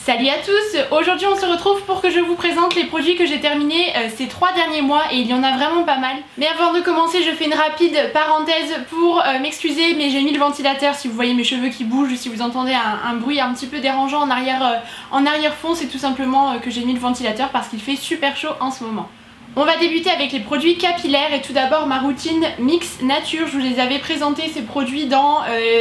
Salut à tous, aujourd'hui on se retrouve pour que je vous présente les produits que j'ai terminés ces 3 derniers mois et il y en a vraiment pas mal. Mais avant de commencer, je fais une rapide parenthèse pour m'excuser, mais j'ai mis le ventilateur si vous voyez mes cheveux qui bougent, si vous entendez un bruit un petit peu dérangeant en arrière-fond, c'est tout simplement que j'ai mis le ventilateur parce qu'il fait super chaud en ce moment. On va débuter avec les produits capillaires et tout d'abord ma routine Mix Nature. Je vous les avais présentés ces produits dans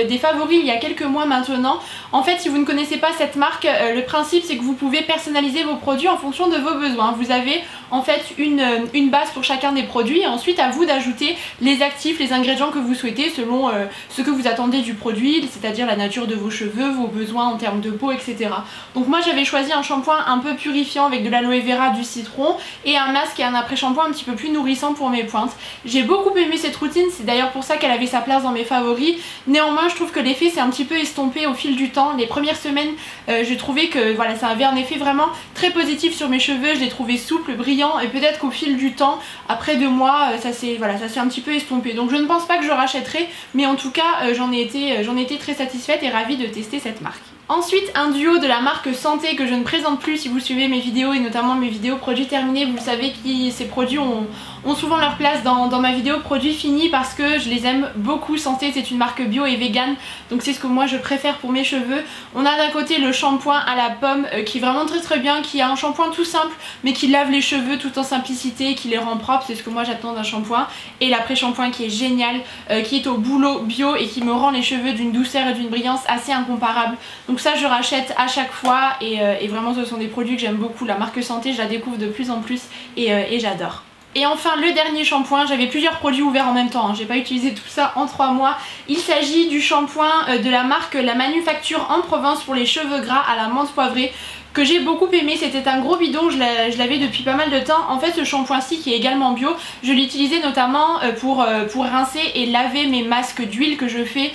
des favoris il y a quelques mois maintenant. En fait, si vous ne connaissez pas cette marque, le principe c'est que vous pouvez personnaliser vos produits en fonction de vos besoins. Vous avez en fait une base pour chacun des produits et ensuite à vous d'ajouter les actifs, les ingrédients que vous souhaitez selon ce que vous attendez du produit, c'est-à-dire la nature de vos cheveux, vos besoins en termes de peau, etc. Donc moi j'avais choisi un shampoing un peu purifiant avec de l'aloe vera, du citron et un masque et un après-shampoing un petit peu plus nourrissant pour mes pointes. J'ai beaucoup aimé cette routine, c'est d'ailleurs pour ça qu'elle avait sa place dans mes favoris. Néanmoins je trouve que l'effet s'est un petit peu estompé au fil du temps. Les premières semaines je trouvais que voilà, ça avait un effet vraiment très positif sur mes cheveux, je les trouvais souples, brillants et peut-être qu'au fil du temps, après 2 mois, ça s'est un petit peu estompé. Donc je ne pense pas que je rachèterai, mais en tout cas j'en ai été très satisfaite et ravie de tester cette marque. Ensuite un duo de la marque Santé que je ne présente plus si vous suivez mes vidéos et notamment mes vidéos produits terminés, vous le savez que ces produits ont souvent leur place dans ma vidéo produits finis parce que je les aime beaucoup. Santé c'est une marque bio et vegan donc c'est ce que moi je préfère pour mes cheveux. On a d'un côté le shampoing à la pomme qui est vraiment très bien, qui a un shampoing tout simple mais qui lave les cheveux tout en simplicité, qui les rend propres, c'est ce que moi j'attends d'un shampoing. Et l'après-shampoing qui est génial, qui est au bouleau bio et qui me rend les cheveux d'une douceur et d'une brillance assez incomparable. Donc ça je rachète à chaque fois et vraiment ce sont des produits que j'aime beaucoup. La marque Santé je la découvre de plus en plus et j'adore. Et enfin le dernier shampoing, j'avais plusieurs produits ouverts en même temps, hein. J'ai pas utilisé tout ça en 3 mois. Il s'agit du shampoing de la marque La Manufacture en Provence pour les cheveux gras à la menthe poivrée, que j'ai beaucoup aimé. C'était un gros bidon, je l'avais depuis pas mal de temps. En fait ce shampoing-ci qui est également bio, je l'utilisais notamment pour rincer et laver mes masques d'huile que je fais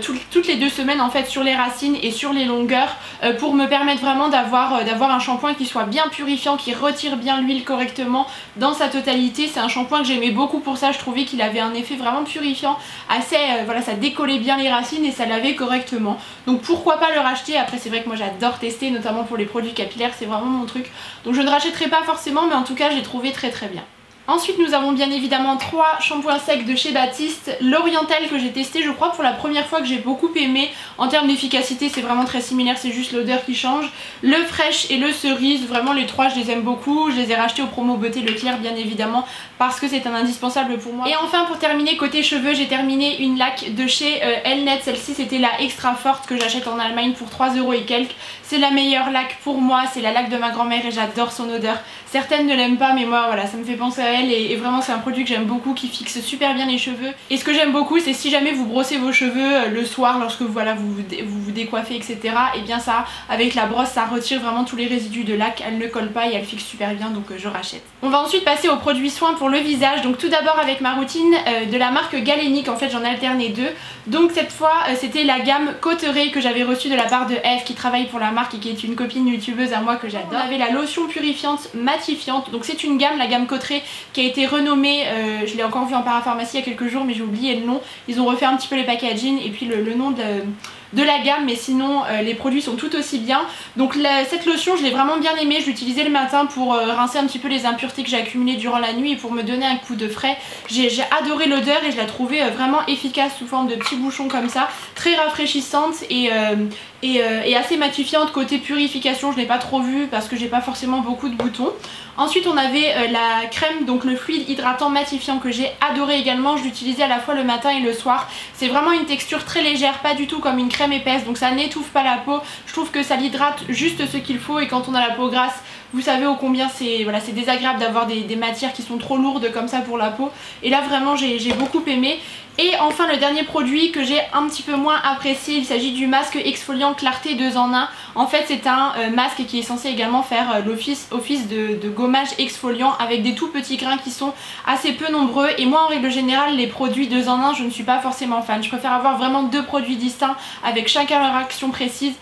toutes les 2 semaines en fait sur les racines et sur les longueurs pour me permettre vraiment d'avoir un shampoing qui soit bien purifiant, qui retire bien l'huile correctement dans sa totalité. C'est un shampoing que j'aimais beaucoup pour ça, je trouvais qu'il avait un effet vraiment purifiant, assez voilà, ça décollait bien les racines et ça lavait correctement. Donc pourquoi pas le racheter. Après c'est vrai que moi j'adore tester, notamment pour les produits capillaires, c'est vraiment mon truc. Donc je ne rachèterai pas forcément, mais en tout cas je l'ai trouvé très bien. Ensuite nous avons bien évidemment 3 shampoings secs de chez Baptiste. L'Oriental que j'ai testé je crois pour la première fois, que j'ai beaucoup aimé. En termes d'efficacité c'est vraiment très similaire, c'est juste l'odeur qui change. Le Fresh et le Cerise, vraiment les 3 je les aime beaucoup. Je les ai rachetés au promo Beauté Leclerc bien évidemment parce que c'est un indispensable pour moi. Et enfin pour terminer côté cheveux, j'ai terminé une laque de chez Elnet. Celle-ci c'était la Extra Forte que j'achète en Allemagne pour 3 € et quelques. C'est la meilleure laque pour moi, c'est la laque de ma grand-mère et j'adore son odeur. Certaines ne l'aiment pas mais moi voilà, ça me fait penser à elle et vraiment c'est un produit que j'aime beaucoup, qui fixe super bien les cheveux. Et ce que j'aime beaucoup c'est si jamais vous brossez vos cheveux le soir lorsque voilà, vous vous décoiffez etc, et bien ça avec la brosse ça retire vraiment tous les résidus de laque, elle ne colle pas et elle fixe super bien donc je rachète. On va ensuite passer aux produits soins pour le visage, donc tout d'abord avec ma routine de la marque Galénic. En fait j'en ai alterné 2, donc cette fois c'était la gamme Cotteret que j'avais reçue de la part de Eve qui travaille pour la marque et qui est une copine youtubeuse à moi que j'adore. On avait la lotion purifiante matifiante, donc c'est une gamme, la gamme Cotteret, qui a été renommée, je l'ai encore vu en parapharmacie il y a quelques jours mais j'ai oublié le nom. Ils ont refait un petit peu les packaging et puis le nom de la gamme, mais sinon les produits sont tout aussi bien. Donc cette lotion je l'ai vraiment bien aimée, je l'utilisais le matin pour rincer un petit peu les impuretés que j'ai accumulées durant la nuit et pour me donner un coup de frais. J'ai adoré l'odeur et je la trouvais vraiment efficace sous forme de petits bouchons comme ça, très rafraîchissante et assez matifiante. Côté purification je n'ai pas trop vu parce que j'ai pas forcément beaucoup de boutons. Ensuite on avait la crème, donc le fluide hydratant matifiant que j'ai adoré également. Je l'utilisais à la fois le matin et le soir. C'est vraiment une texture très légère, pas du tout comme une crème épaisse, donc ça n'étouffe pas la peau. Je trouve que ça l'hydrate juste ce qu'il faut et quand on a la peau grasse, vous savez ô combien c'est voilà, désagréable d'avoir des matières qui sont trop lourdes comme ça pour la peau. Et là vraiment j'ai beaucoup aimé. Et enfin le dernier produit que j'ai un petit peu moins apprécié, il s'agit du masque exfoliant Clarté 2 en 1. En fait c'est un masque qui est censé également faire l'office de gommage exfoliant avec des tout petits grains qui sont assez peu nombreux. Et moi en règle générale les produits 2 en 1 je ne suis pas forcément fan. Je préfère avoir vraiment 2 produits distincts avec chacun leur action précise.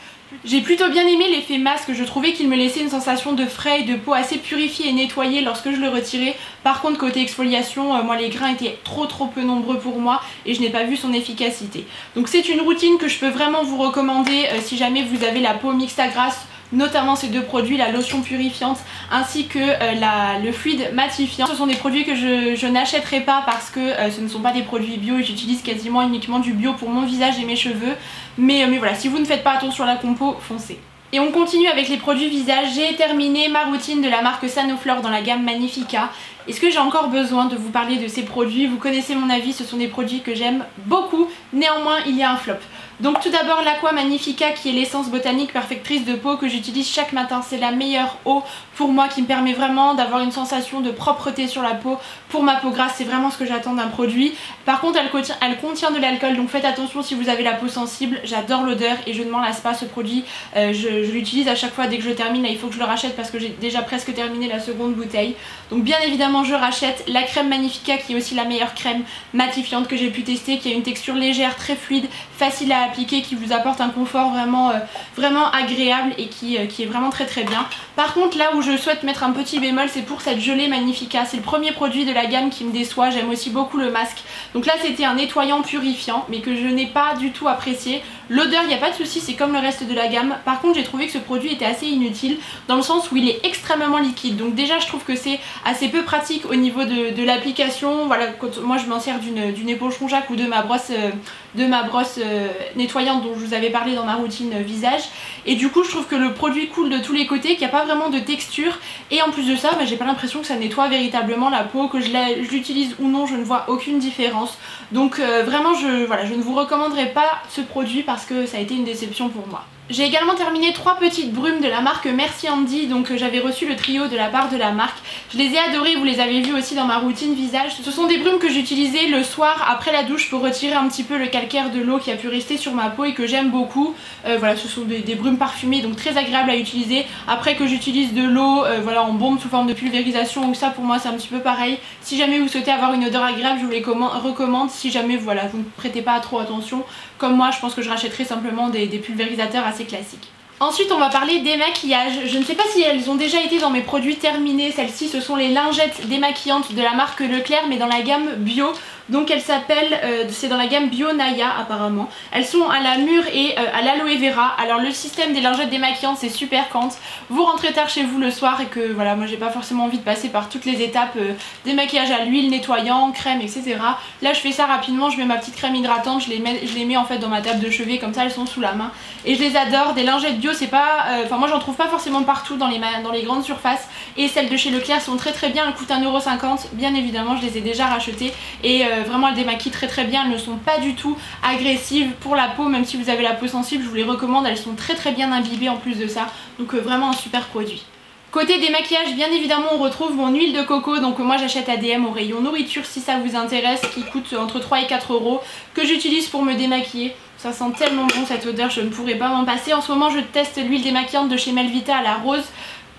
J'ai plutôt bien aimé l'effet masque, je trouvais qu'il me laissait une sensation de frais et de peau assez purifiée et nettoyée lorsque je le retirais. Par contre côté exfoliation, moi les grains étaient trop peu nombreux pour moi et je n'ai pas vu son efficacité. Donc c'est une routine que je peux vraiment vous recommander si jamais vous avez la peau mixte à grasse notamment ces deux produits, la lotion purifiante ainsi que le fluide matifiant. Ce sont des produits que je n'achèterai pas parce que ce ne sont pas des produits bio et j'utilise quasiment uniquement du bio pour mon visage et mes cheveux. Mais voilà, si vous ne faites pas attention à la compo, foncez. Et on continue avec les produits visage. J'ai terminé ma routine de la marque Sanoflore dans la gamme Magnifica. Est-ce que j'ai encore besoin de vous parler de ces produits? Vous connaissez mon avis, ce sont des produits que j'aime beaucoup. Néanmoins, il y a un flop. Donc tout d'abord l'Aqua Magnifica qui est l'essence botanique perfectrice de peau que j'utilise chaque matin. C'est la meilleure eau pour moi qui me permet vraiment d'avoir une sensation de propreté sur la peau. Pour ma peau grasse, c'est vraiment ce que j'attends d'un produit. Par contre elle contient de l'alcool, donc faites attention si vous avez la peau sensible. J'adore l'odeur et je ne m'en lasse pas ce produit. Je l'utilise à chaque fois dès que je le termine. Là il faut que je le rachète parce que j'ai déjà presque terminé la seconde bouteille. Donc bien évidemment je rachète la crème Magnifica qui est aussi la meilleure crème matifiante que j'ai pu tester, qui a une texture légère, très fluide, facile à appliquer, qui vous apporte un confort vraiment agréable et qui est vraiment très bien. Par contre là où je souhaite mettre un petit bémol, c'est pour cette gelée Magnifica. C'est le premier produit de la gamme qui me déçoit. J'aime aussi beaucoup le masque. Donc là c'était un nettoyant purifiant mais que je n'ai pas du tout apprécié. L'odeur, il n'y a pas de souci, c'est comme le reste de la gamme. Par contre j'ai trouvé que ce produit était assez inutile dans le sens où il est extrêmement liquide. Donc déjà je trouve que c'est assez peu pratique au niveau de l'application. Voilà, quand moi je m'en sers d'une éponge Ronjac ou de ma brosse nettoyante dont je vous avais parlé dans ma routine visage. Et du coup je trouve que le produit coule de tous les côtés, qu'il n'y a pas vraiment de texture. Et en plus de ça, j'ai pas l'impression que ça nettoie véritablement la peau. Que je l'utilise ou non, je ne vois aucune différence. Donc vraiment je ne vous recommanderais pas ce produit parce que ça a été une déception pour moi. J'ai également terminé 3 petites brumes de la marque Merci Andy, donc j'avais reçu le trio de la part de la marque. Je les ai adorées, vous les avez vues aussi dans ma routine visage. Ce sont des brumes que j'utilisais le soir après la douche pour retirer un petit peu le calcaire de l'eau qui a pu rester sur ma peau et que j'aime beaucoup. Voilà, ce sont des brumes parfumées, donc très agréables à utiliser. Après que j'utilise de l'eau voilà, en bombe sous forme de pulvérisation, ou ça pour moi c'est un petit peu pareil. Si jamais vous souhaitez avoir une odeur agréable, je vous les recommande. Si jamais voilà, vous ne prêtez pas trop attention, comme moi je pense que je rachèterai simplement des pulvérisateurs assez classiques. Ensuite on va parler des maquillages. Je ne sais pas si elles ont déjà été dans mes produits terminés. Celles-ci ce sont les lingettes démaquillantes de la marque Leclerc mais dans la gamme bio. Donc elles s'appellent, c'est dans la gamme Bio Naya apparemment. Elles sont à la mûre et à l'aloe vera. Alors le système des lingettes démaquillantes c'est super quand vous rentrez tard chez vous le soir et que voilà, moi j'ai pas forcément envie de passer par toutes les étapes démaquillage à l'huile, nettoyant, crème, etc. Là je fais ça rapidement, je mets ma petite crème hydratante, je les mets en fait dans ma table de chevet, comme ça elles sont sous la main. Et je les adore. Des lingettes bio c'est pas, enfin moi j'en trouve pas forcément partout dans les grandes surfaces. Et celles de chez Leclerc sont très bien, elles coûtent 1,50 €. Bien évidemment je les ai déjà rachetées et vraiment elles démaquillent très bien, elles ne sont pas du tout agressives pour la peau. Même si vous avez la peau sensible, je vous les recommande, elles sont très bien imbibées en plus de ça. Donc vraiment un super produit. Côté démaquillage, bien évidemment on retrouve mon huile de coco, donc moi j'achète à DM au rayon nourriture si ça vous intéresse, qui coûte entre 3 et 4 €, que j'utilise pour me démaquiller. Ça sent tellement bon cette odeur, je ne pourrais pas m'en passer. En ce moment je teste l'huile démaquillante de chez Melvita à la rose.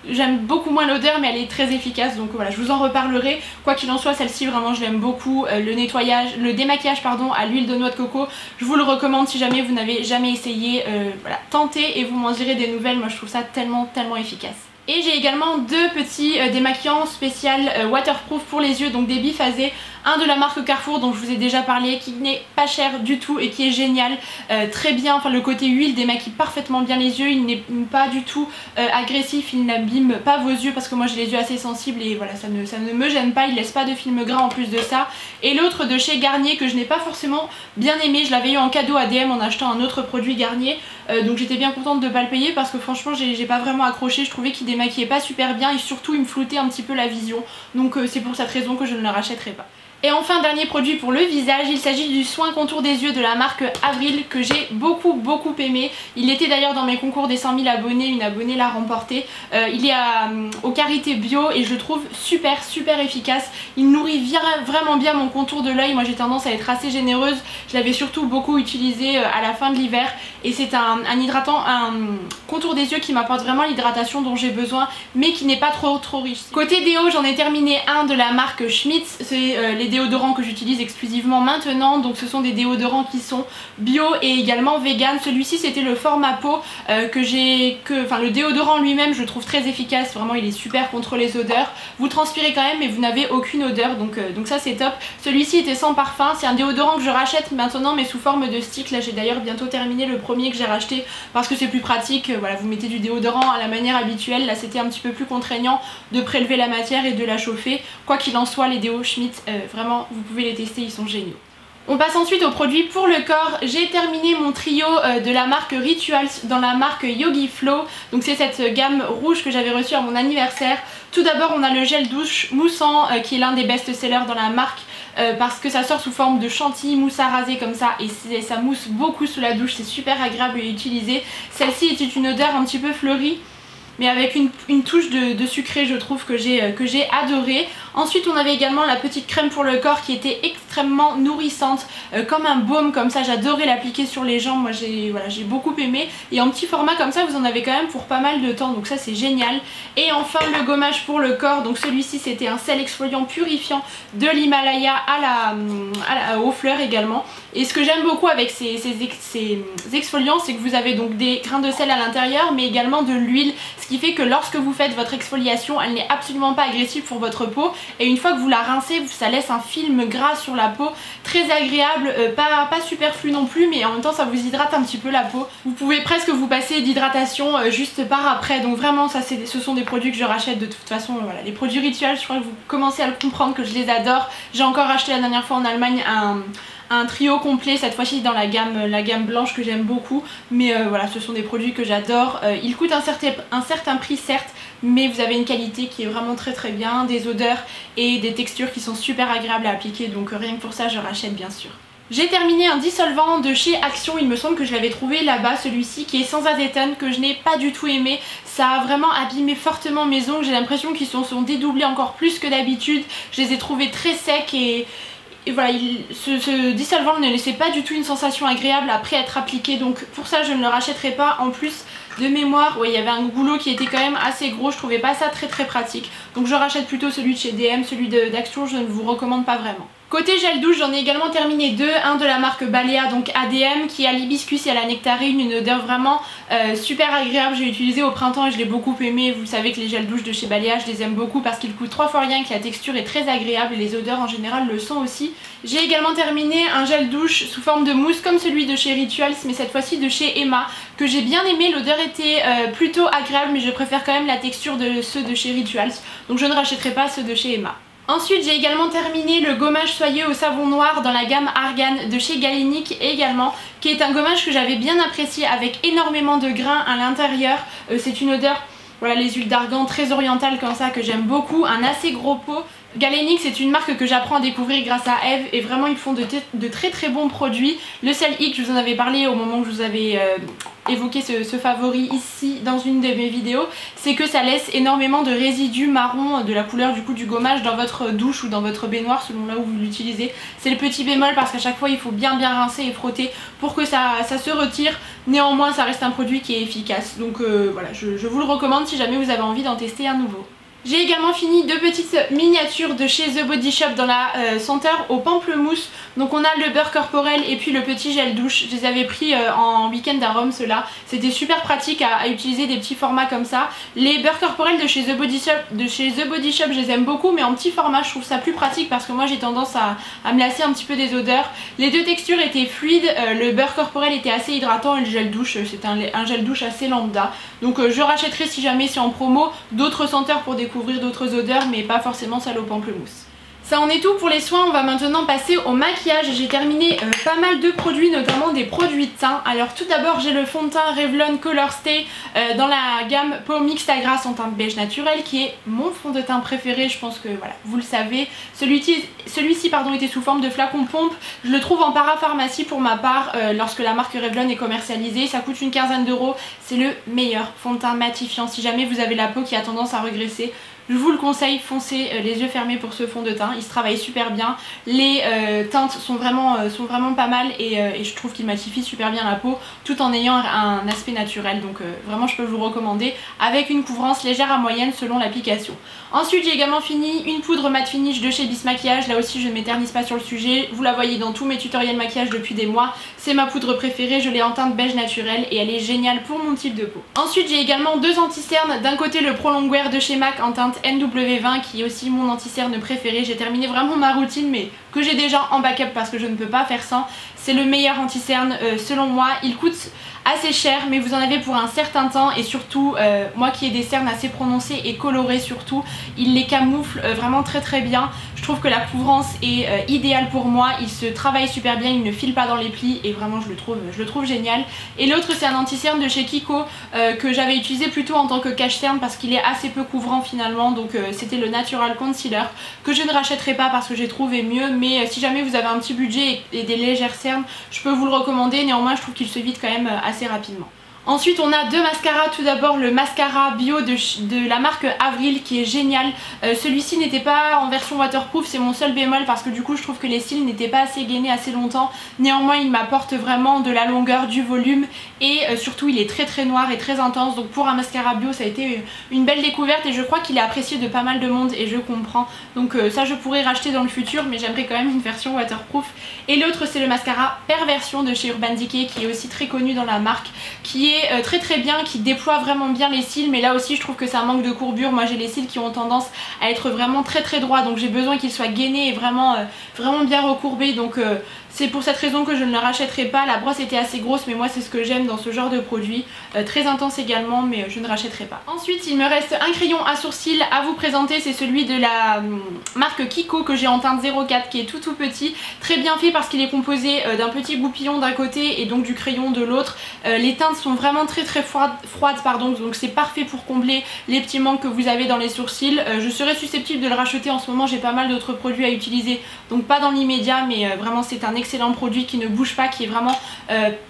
J'aime beaucoup moins l'odeur mais elle est très efficace, donc voilà, je vous en reparlerai. Quoi qu'il en soit, celle-ci vraiment je l'aime beaucoup. Le démaquillage pardon à l'huile de noix de coco, je vous le recommande si jamais vous n'avez jamais essayé. Voilà, tentez et vous m'en direz des nouvelles. Moi je trouve ça tellement efficace. Et j'ai également 2 petits démaquillants spécial waterproof pour les yeux, donc des biphasés. Un de la marque Carrefour dont je vous ai déjà parlé, qui n'est pas cher du tout et qui est génial, très bien, enfin le côté huile démaquille parfaitement bien les yeux, il n'est pas du tout agressif, il n'abîme pas vos yeux parce que moi j'ai les yeux assez sensibles et voilà, ça ne me gêne pas, il laisse pas de film gras en plus de ça. Et l'autre de chez Garnier que je n'ai pas forcément bien aimé, je l'avais eu en cadeau à DM en achetant un autre produit Garnier, donc j'étais bien contente de pas le payer parce que franchement j'ai pas vraiment accroché, je trouvais qu'il démaquillait pas super bien et surtout il me floutait un petit peu la vision, donc c'est pour cette raison que je ne le rachèterai pas. Et enfin dernier produit pour le visage, il s'agit du soin contour des yeux de la marque Avril que j'ai beaucoup aimé. Il était d'ailleurs dans mes concours des 100 000 abonnés, une abonnée l'a remporté. Il est au karité bio et je le trouve super efficace. Il nourrit vraiment bien mon contour de l'œil. Moi j'ai tendance à être assez généreuse, je l'avais surtout beaucoup utilisé à la fin de l'hiver et c'est un contour des yeux qui m'apporte vraiment l'hydratation dont j'ai besoin mais qui n'est pas trop riche. Côté déo, j'en ai terminé un de la marque Schmitz, c'est les déodorants que j'utilise exclusivement maintenant, donc ce sont des déodorants qui sont bio et également vegan. Celui-ci c'était le format peau le déodorant lui-même je trouve très efficace, vraiment il est super contre les odeurs. Vous transpirez quand même mais vous n'avez aucune odeur, donc ça c'est top. Celui-ci était sans parfum, c'est un déodorant que je rachète maintenant mais sous forme de stick. Là j'ai d'ailleurs bientôt terminé le premier que j'ai racheté parce que c'est plus pratique. Voilà, vous mettez du déodorant à la manière habituelle, là c'était un petit peu plus contraignant de prélever la matière et de la chauffer. Quoi qu'il en soit, les déos Schmitt, vraiment vous pouvez les tester, ils sont géniaux. On passe ensuite aux produits pour le corps. J'ai terminé mon trio de la marque Rituals dans la marque Yogi Flow. Donc c'est cette gamme rouge que j'avais reçue à mon anniversaire. Tout d'abord on a le gel douche moussant qui est l'un des best-sellers dans la marque parce que ça sort sous forme de chantilly mousse à raser comme ça et ça mousse beaucoup sous la douche, c'est super agréable à utiliser. Celle-ci était une odeur un petit peu fleurie mais avec une touche de sucré je trouve que j'ai adoré. Ensuite on avait également la petite crème pour le corps qui était extrêmement nourrissante, comme un baume comme ça, j'adorais l'appliquer sur les jambes, moi j'ai beaucoup aimé. Et en petit format comme ça vous en avez quand même pour pas mal de temps, donc ça c'est génial. Et enfin le gommage pour le corps, donc celui-ci c'était un sel exfoliant purifiant de l'Himalaya aux fleurs également. Et ce que j'aime beaucoup avec ces exfoliants c'est que vous avez donc des grains de sel à l'intérieur mais également de l'huile, ce qui fait que lorsque vous faites votre exfoliation elle n'est absolument pas agressive pour votre peau et une fois que vous la rincez ça laisse un film gras sur la peau très agréable, pas superflu non plus mais en même temps ça vous hydrate un petit peu la peau. Vous pouvez presque vous passer d'hydratation juste par après, donc vraiment ça ce sont des produits que je rachète de toute façon. Voilà, les produits Rituals je crois que vous commencez à le comprendre que je les adore. J'ai encore acheté la dernière fois en Allemagne un trio complet, cette fois-ci dans la gamme blanche que j'aime beaucoup, mais voilà ce sont des produits que j'adore. Ils coûtent un certain prix certes, mais vous avez une qualité qui est vraiment très très bien, des odeurs et des textures qui sont super agréables à appliquer, donc rien que pour ça je rachète bien sûr. J'ai terminé un dissolvant de chez Action, il me semble que je l'avais trouvé là-bas, celui-ci qui est sans acétone, que je n'ai pas du tout aimé. Ça a vraiment abîmé fortement mes ongles, j'ai l'impression qu'ils sont dédoublés encore plus que d'habitude. Je les ai trouvés très secs et voilà, ce dissolvant ne laissait pas du tout une sensation agréable après être appliqué, donc pour ça je ne le rachèterai pas. En plus de mémoire, ouais, il y avait un goulot qui était quand même assez gros, je trouvais pas ça très pratique, donc je rachète plutôt celui de chez DM, celui d'Action je ne vous recommande pas vraiment. Côté gel douche, j'en ai également terminé deux, un de la marque Balea, donc ADM, qui est à l'hibiscus et à la nectarine, une odeur vraiment super agréable. J'ai utilisé au printemps et je l'ai beaucoup aimé. Vous savez que les gels douche de chez Balea, je les aime beaucoup parce qu'ils coûtent 3 fois rien, que la texture est très agréable et les odeurs en général le sont aussi. J'ai également terminé un gel douche sous forme de mousse comme celui de chez Rituals, mais cette fois-ci de chez Emma, que j'ai bien aimé. L'odeur était plutôt agréable, mais je préfère quand même la texture de ceux de chez Rituals, donc je ne rachèterai pas ceux de chez Emma. Ensuite j'ai également terminé le gommage soyeux au savon noir dans la gamme Argan de chez Galenic également, qui est un gommage que j'avais bien apprécié avec énormément de grains à l'intérieur. C'est une odeur, voilà, les huiles d'argan très orientales comme ça que j'aime beaucoup, un assez gros pot. Galenic c'est une marque que j'apprends à découvrir grâce à Eve et vraiment ils font de très bons produits. Le sel X, je vous en avais parlé au moment où je vous avais évoqué ce favori ici dans une de mes vidéos, c'est que ça laisse énormément de résidus marron de la couleur du coup du gommage dans votre douche ou dans votre baignoire selon là où vous l'utilisez. C'est le petit bémol parce qu'à chaque fois il faut bien rincer et frotter pour que ça se retire. Néanmoins ça reste un produit qui est efficace, donc voilà, je vous le recommande si jamais vous avez envie d'en tester un nouveau. J'ai également fini deux petites miniatures de chez The Body Shop dans la senteur au pamplemousse. Donc on a le beurre corporel et puis le petit gel douche. Je les avais pris en week-end à Rome ceux-là. C'était super pratique à utiliser des petits formats comme ça. Les beurres corporels de chez The Body Shop, je les aime beaucoup, mais en petit format je trouve ça plus pratique parce que moi j'ai tendance à me lasser un petit peu des odeurs. Les deux textures étaient fluides, le beurre corporel était assez hydratant et le gel douche c'était un gel douche assez lambda. Donc je rachèterai si jamais c'est en promo d'autres senteurs pour découvrir d'autres odeurs, mais pas forcément celle au pamplemousse. Ça en est tout pour les soins, on va maintenant passer au maquillage. J'ai terminé pas mal de produits, notamment des produits de teint. Alors tout d'abord j'ai le fond de teint Revlon Color Stay dans la gamme Peau Mixte à Grasse en teinte beige naturel, qui est mon fond de teint préféré, je pense que voilà, vous le savez. Celui-ci pardon, était sous forme de flacon pompe, je le trouve en parapharmacie pour ma part lorsque la marque Revlon est commercialisée, ça coûte une quinzaine d'euros, c'est le meilleur fond de teint matifiant. Si jamais vous avez la peau qui a tendance à regresser, Je vous le conseille, foncez les yeux fermés pour ce fond de teint, il se travaille super bien, les teintes sont vraiment pas mal et je trouve qu'il matifie super bien la peau tout en ayant un aspect naturel, donc vraiment je peux vous recommander avec une couvrance légère à moyenne selon l'application. Ensuite j'ai également fini une poudre matte finish de chez Bis Maquillage, là aussi je ne m'éternise pas sur le sujet, vous la voyez dans tous mes tutoriels maquillage depuis des mois, c'est ma poudre préférée, je l'ai en teinte beige naturel et elle est géniale pour mon type de peau. Ensuite j'ai également deux anti-cernes, d'un côté le Pro Longwear de chez MAC en teinte NW20 qui est aussi mon anti-cerne préféré, j'ai terminé vraiment ma routine mais que j'ai déjà en backup parce que je ne peux pas faire sans. C'est le meilleur anti-cerne selon moi, il coûte assez cher mais vous en avez pour un certain temps et surtout moi qui ai des cernes assez prononcées et colorées surtout, il les camoufle vraiment très bien. Je trouve que la couvrance est idéale pour moi, il se travaille super bien, il ne file pas dans les plis et vraiment je le trouve génial. Et l'autre c'est un anti-cerne de chez Kiko que j'avais utilisé plutôt en tant que cache-cerne parce qu'il est assez peu couvrant finalement, donc c'était le Natural Concealer que je ne rachèterai pas parce que j'ai trouvé mieux, mais si jamais vous avez un petit budget et des légères cernes, je peux vous le recommander, néanmoins je trouve qu'il se vide quand même assez rapidement. Ensuite on a deux mascaras, tout d'abord le mascara bio de la marque Avril qui est génial. Celui-ci n'était pas en version waterproof, c'est mon seul bémol parce que du coup je trouve que les cils n'étaient pas assez gainés assez longtemps. Néanmoins il m'apporte vraiment de la longueur, du volume et surtout il est très noir et très intense, donc pour un mascara bio ça a été une belle découverte et je crois qu'il est apprécié de pas mal de monde et je comprends. Donc ça je pourrais racheter dans le futur mais j'aimerais quand même une version waterproof. Et l'autre c'est le mascara Perversion de chez Urban Decay qui est aussi très connu dans la marque, qui est très bien, qui déploie vraiment bien les cils, mais là aussi je trouve que ça manque de courbure. Moi j'ai les cils qui ont tendance à être vraiment très droits, donc j'ai besoin qu'ils soient gainés et vraiment bien recourbés, donc c'est pour cette raison que je ne le rachèterai pas. La brosse était assez grosse mais moi c'est ce que j'aime dans ce genre de produit, très intense également mais je ne rachèterai pas. Ensuite il me reste un crayon à sourcils à vous présenter, c'est celui de la marque Kiko que j'ai en teinte 04 qui est tout petit, très bien fait parce qu'il est composé d'un petit goupillon d'un côté et donc du crayon de l'autre. Les teintes sont vraiment très froides pardon, donc c'est parfait pour combler les petits manques que vous avez dans les sourcils. Je serais susceptible de le racheter en ce moment, j'ai pas mal d'autres produits à utiliser donc pas dans l'immédiat, mais vraiment c'est un excellent produit qui ne bouge pas, qui est vraiment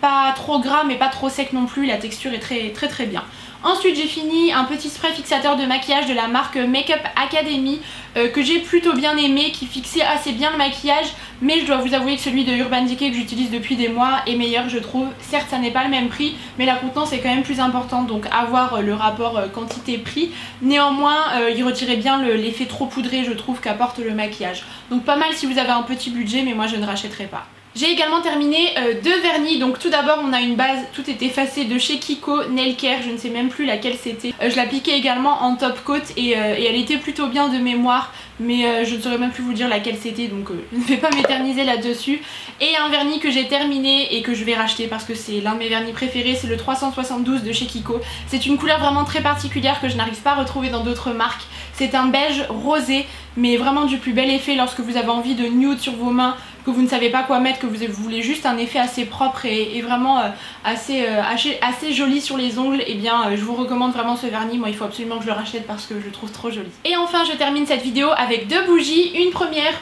pas trop gras mais pas trop sec non plus, la texture est très bien. Ensuite j'ai fini un petit spray fixateur de maquillage de la marque Makeup Academy que j'ai plutôt bien aimé, qui fixait assez bien le maquillage, mais je dois vous avouer que celui de Urban Decay que j'utilise depuis des mois est meilleur je trouve. Certes ça n'est pas le même prix mais la contenance est quand même plus importante, donc avoir le rapport quantité-prix. Néanmoins il retirait bien l'effet trop poudré je trouve qu'apporte le maquillage. Donc pas mal si vous avez un petit budget mais moi je ne rachèterai pas. J'ai également terminé deux vernis, donc tout d'abord on a une base tout est effacé de chez Kiko Nail Care, je ne sais même plus laquelle c'était. Je l'appliquais également en top coat et elle était plutôt bien de mémoire, mais je ne saurais même plus vous dire laquelle c'était, donc je ne vais pas m'éterniser là-dessus. Et un vernis que j'ai terminé et que je vais racheter parce que c'est l'un de mes vernis préférés, c'est le 372 de chez Kiko. C'est une couleur vraiment très particulière que je n'arrive pas à retrouver dans d'autres marques. C'est un beige rosé mais vraiment du plus bel effet lorsque vous avez envie de nude sur vos mains, que vous ne savez pas quoi mettre, que vous voulez juste un effet assez propre et vraiment assez joli sur les ongles, et bien je vous recommande vraiment ce vernis. Moi il faut absolument que je le rachète parce que je le trouve trop joli. Et enfin je termine cette vidéo avec deux bougies, une première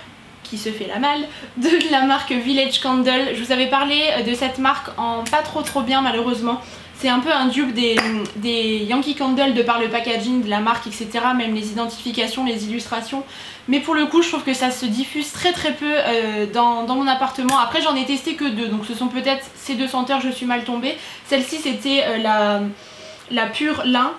qui se fait la malle de la marque Village Candle. Je vous avais parlé de cette marque en pas trop bien malheureusement. C'est un peu un dupe des Yankee Candle de par le packaging de la marque, etc. Même les identifications, les illustrations. Mais pour le coup je trouve que ça se diffuse très peu dans mon appartement. Après j'en ai testé que deux, donc ce sont peut-être ces deux senteurs, je suis mal tombée. Celle-ci c'était la pure lin.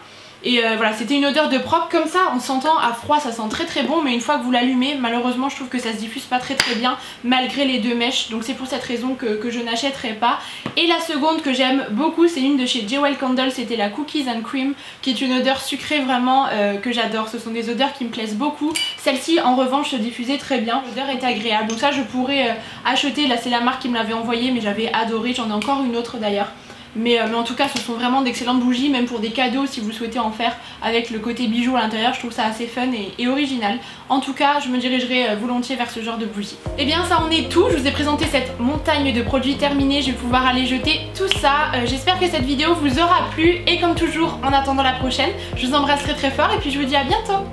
Et voilà, c'était une odeur de propre comme ça, en sentant à froid ça sent très bon, mais une fois que vous l'allumez, malheureusement je trouve que ça se diffuse pas très bien malgré les deux mèches, donc c'est pour cette raison que je n'achèterai pas. Et la seconde que j'aime beaucoup, c'est une de chez Jewel Candle, c'était la Cookies and Cream, qui est une odeur sucrée vraiment que j'adore. Ce sont des odeurs qui me plaisent beaucoup. Celle-ci en revanche se diffusait très bien, l'odeur est agréable, donc ça je pourrais acheter. Là c'est la marque qui me l'avait envoyé mais j'avais adoré, j'en ai encore une autre d'ailleurs. Mais en tout cas ce sont vraiment d'excellentes bougies, même pour des cadeaux si vous souhaitez en faire avec le côté bijoux à l'intérieur. Je trouve ça assez fun et original. En tout cas je me dirigerai volontiers vers ce genre de bougie. Et bien ça en est tout, je vous ai présenté cette montagne de produits terminés, je vais pouvoir aller jeter tout ça. J'espère que cette vidéo vous aura plu et comme toujours en attendant la prochaine, je vous embrasse très fort et puis je vous dis à bientôt.